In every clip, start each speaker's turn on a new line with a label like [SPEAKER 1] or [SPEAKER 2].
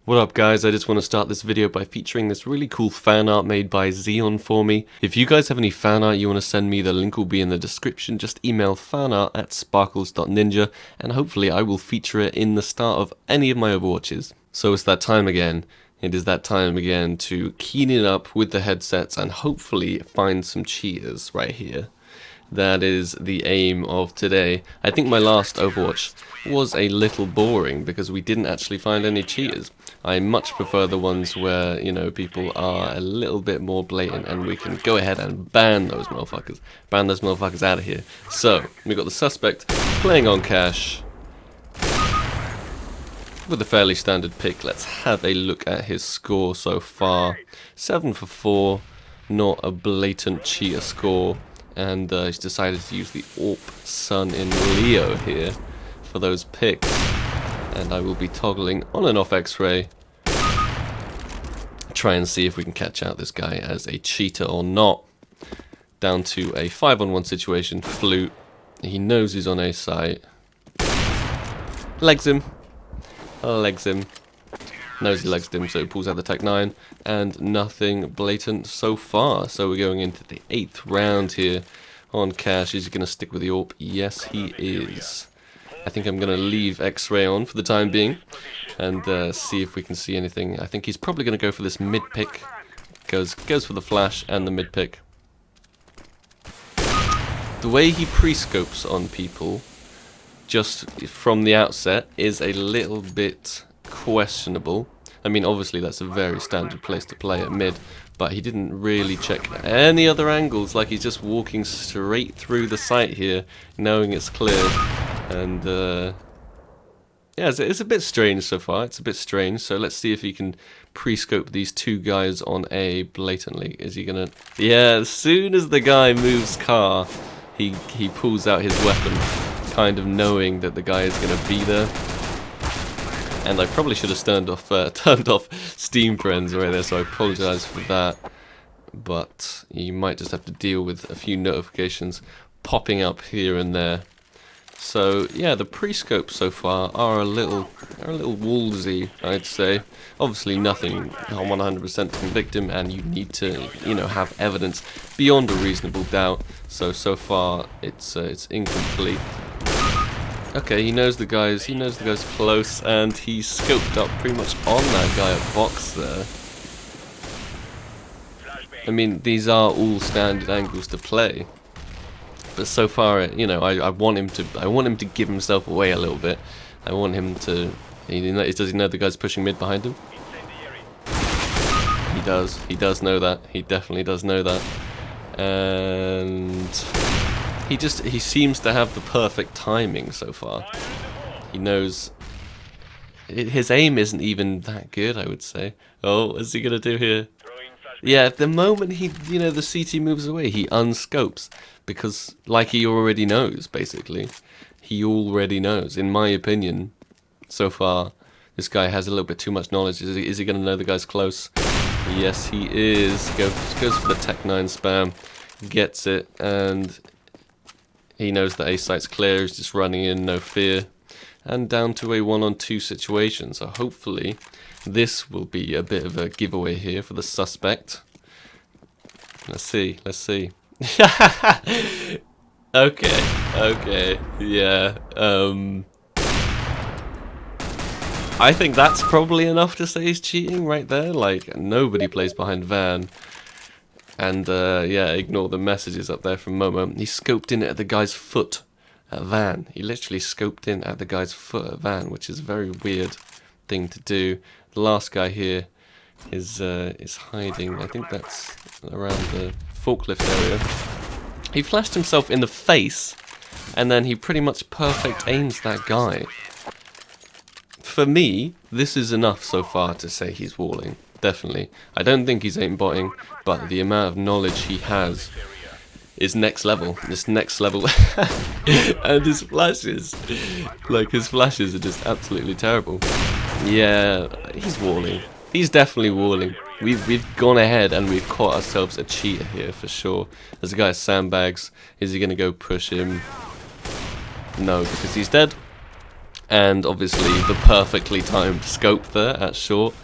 [SPEAKER 1] What up guys, I just want to start this video by featuring this really cool fan art made by Xeon for me. If you guys have any fan art you want to send me, the link will be in the description. Just email fanart@sparkles.ninja and hopefully I will feature it in the start of any of my Overwatches. So it's that time again. It is that time again to keen it up with the headsets and hopefully find some cheaters right here. That is the aim of today. I think my last Overwatch was a little boring because we didn't actually find any cheaters. I much prefer the ones where, you know, people are a little bit more blatant and we can go ahead and ban those motherfuckers. Ban those motherfuckers out of here. So, we got the suspect playing on cash with a fairly standard pick. Let's have a look at his score so far. 7 for 4, not a blatant cheater score. And he's decided to use the AWP Sun in Leo here for those picks. And I will be toggling on and off X-ray. Try and see if we can catch out this guy as a cheater or not. Down to a 5-on-1 situation. Flute. He knows he's on A site. Legs him. Legs him. Knows he legs him, so he pulls out the Tech 9, and nothing blatant so far. So we're going into the 8th round here on cash. Is he going to stick with the AWP? Yes, he is. I think I'm going to leave X-ray on for the time being and see if we can see anything. I think he's probably going to go for this mid pick. Goes for the flash and the mid pick. The way he pre-scopes on people just from the outset is a little bit questionable. I mean, obviously that's a very standard place to play at mid, but he didn't really check any other angles. Like, he's just walking straight through the site here, knowing it's clear. And yeah, it's a bit strange so far. It's a bit strange. So let's see if he can pre-scope these two guys on A blatantly. Is he gonna? Yeah, as soon as the guy moves car, he pulls out his weapon, kind of knowing that the guy is gonna be there. And I probably should have turned off Steam Friends right there, so I apologise for that. But you might just have to deal with a few notifications popping up here and there. So yeah, the pre-scopes so far are a little wallsy, I'd say. Obviously nothing 100% to convict him, and you need to, you know, have evidence beyond a reasonable doubt. So far it's incomplete. Okay, he knows the guys close, and he's scoped up pretty much on that guy at box there. I mean, these are all standard angles to play, but so far, you know, I want him to give himself away a little bit. I want him to. Does he know the guy's pushing mid behind him? He does. He does know that. He definitely does know that, and he seems to have the perfect timing so far. He knows his aim isn't even that good, I would say. Oh, what's he gonna do here? Yeah, the moment the CT moves away, he unscopes, because like he already knows, basically. He already knows, in my opinion. So far, this guy has a little bit too much knowledge. Is he gonna know the guy's close? Yes, he is. Goes for the Tech 9 spam, gets it, and he knows that A site's clear, he's just running in, no fear. And down to a 1-on-2 situation, so hopefully this will be a bit of a giveaway here for the suspect. Let's see. Okay, yeah. I think that's probably enough to say he's cheating right there. Like, nobody plays behind Van. And yeah, ignore the messages up there from Momo. He scoped in at the guy's foot at Van. He literally scoped in at the guy's foot at Van, which is a very weird thing to do. The last guy here is hiding. I think that's around the forklift area. He flashed himself in the face, and then he pretty much perfect aims that guy. For me, this is enough so far to say he's walling. Definitely. I don't think he's aimbotting, but the amount of knowledge he has is next level. It's next level. And his flashes, are just absolutely terrible. Yeah, he's walling. He's definitely walling. We've gone ahead and we've caught ourselves a cheater here for sure. There's a guy with sandbags. Is he going to go push him? No, because he's dead. And obviously the perfectly timed scope there at short.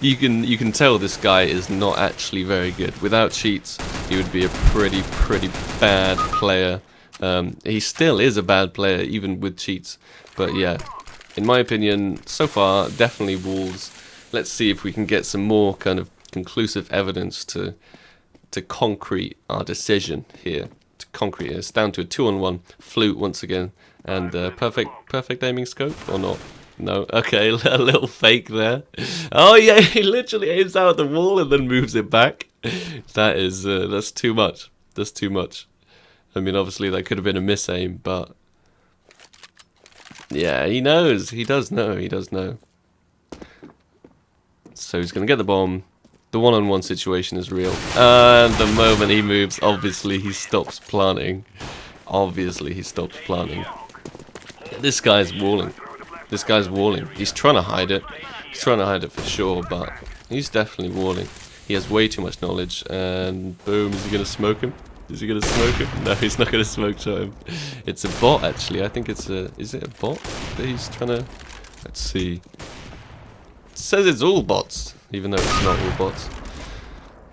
[SPEAKER 1] You can tell this guy is not actually very good. Without cheats, he would be a pretty bad player. He still is a bad player even with cheats. But yeah, in my opinion, so far definitely Wolves. Let's see if we can get some more kind of conclusive evidence to concrete our decision here. To concrete it. It's down to a 2-on-1 flute once again, and perfect aiming scope or not? No, okay, a little fake there. Oh yeah, he literally aims out at the wall and then moves it back. That is that's too much. That's too much. I mean, obviously that could have been a miss aim, but yeah, he knows. He does know. He does know. So he's gonna get the bomb. The one-on-one situation is real. And the moment he moves, obviously he stops planting. Obviously he stops planting. This guy's walling. This guy's walling. He's trying to hide it. He's trying to hide it for sure, but he's definitely walling. He has way too much knowledge, and boom, is he going to smoke him? Is he going to smoke him? No, he's not going to smoke shot him. It's a bot, actually. I think it's a... Is it a bot that he's trying to... Let's see. It says it's all bots, even though it's not all bots.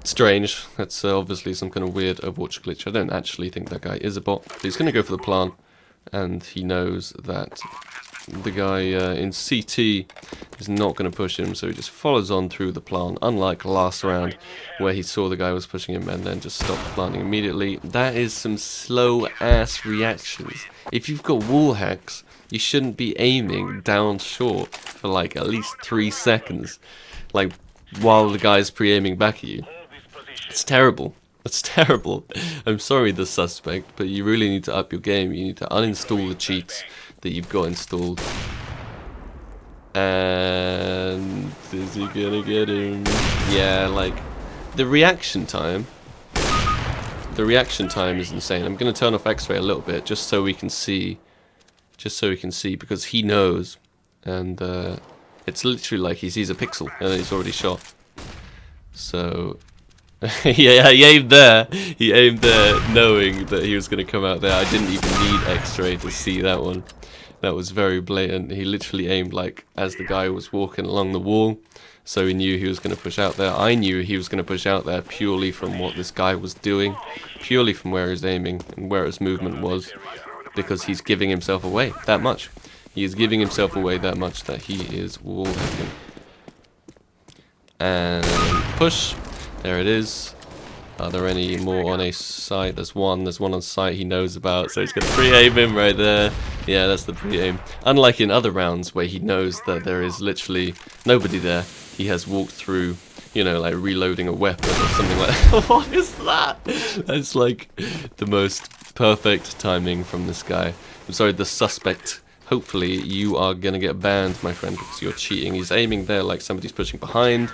[SPEAKER 1] Strange. That's obviously some kind of weird Overwatch glitch. I don't actually think that guy is a bot. But he's going to go for the plant, and he knows that the guy in CT is not going to push him, so he just follows on through the plant, unlike last round where he saw the guy was pushing him and then just stopped planting immediately. That is some slow ass reactions. If you've got wall hacks, you shouldn't be aiming down short for like at least 3 seconds, like while the guy's pre-aiming back at you. It's terrible. That's terrible. I'm sorry, the suspect, but you really need to up your game. You need to uninstall the cheats that you've got installed. And is he gonna get him? Yeah, like the reaction time. The reaction time is insane. I'm gonna turn off X-ray a little bit just so we can see. Just so we can see, because he knows, and it's literally like he sees a pixel and he's already shot. So. Yeah, he aimed there. He aimed there knowing that he was going to come out there. I didn't even need X-ray to see that one. That was very blatant. He literally aimed like as the guy was walking along the wall. So he knew he was going to push out there. I knew he was going to push out there purely from what this guy was doing. Purely from where he's aiming and where his movement was. Because he's giving himself away that much. He is giving himself away that much that he is wall hacking. And push. There it is. Are there any more on a site? There's one on site he knows about, so he's going to pre-aim him right there. Yeah, that's the pre-aim. Unlike in other rounds where he knows that there is literally nobody there, he has walked through, you know, like reloading a weapon or something like that. What is that? That's like the most perfect timing from this guy. I'm sorry, the suspect. Hopefully you are going to get banned, my friend, because you're cheating. He's aiming there like somebody's pushing behind.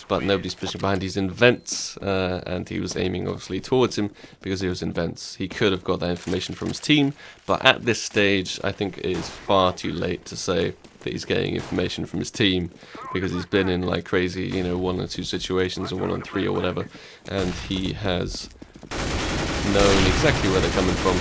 [SPEAKER 1] But nobody's pushing behind. He's in vents, and he was aiming obviously towards him because he was in vents. He could have got that information from his team, but at this stage I think it is far too late to say that he's getting information from his team, because he's been in like crazy, you know, 1 or 2 situations or 1 on 3 or whatever, and he has known exactly where they're coming from.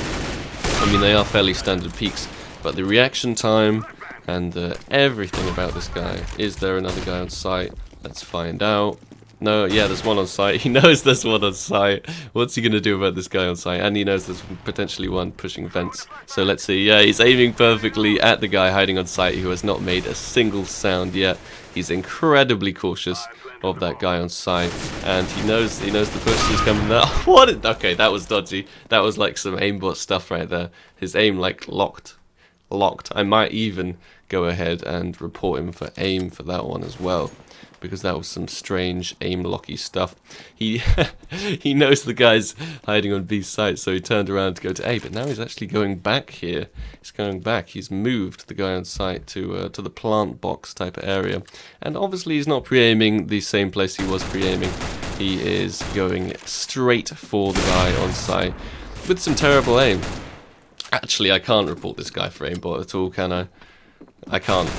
[SPEAKER 1] I mean, they are fairly standard peaks, but the reaction time and everything about this guy. Is there another guy on site? Let's find out. No, yeah, there's one on site. He knows there's one on site. What's he going to do about this guy on site? And he knows there's potentially one pushing vents. So let's see. Yeah, he's aiming perfectly at the guy hiding on site who has not made a single sound yet. He's incredibly cautious of that guy on site. And he knows the push is coming there. What? Okay, that was dodgy. That was like some aimbot stuff right there. His aim like locked. I might even go ahead and report him for aim for that one as well, because that was some strange aim-locky stuff. He he knows the guy's hiding on B site, so he turned around to go to A, but now he's actually going back here. He's going back. He's moved the guy on site to the plant box type of area. And obviously he's not pre-aiming the same place he was pre-aiming. He is going straight for the guy on site with some terrible aim. Actually, I can't report this guy for aimbot at all, can I? I can't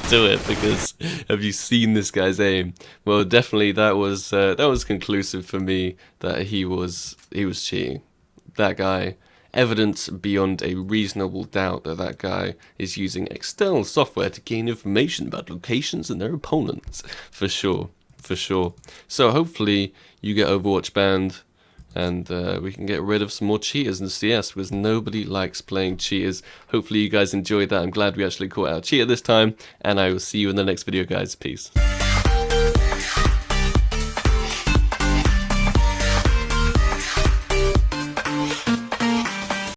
[SPEAKER 1] do it, because have you seen this guy's aim? Well, definitely that was conclusive for me that he was cheating. That guy evidence beyond a reasonable doubt that that guy is using external software to gain information about locations and their opponents. For sure, for sure. So hopefully you get Overwatch banned, and we can get rid of some more cheaters in CS, because nobody likes playing cheaters. Hopefully you guys enjoyed that. I'm glad we actually caught out a cheater this time, and I will see you in the next video, guys. Peace.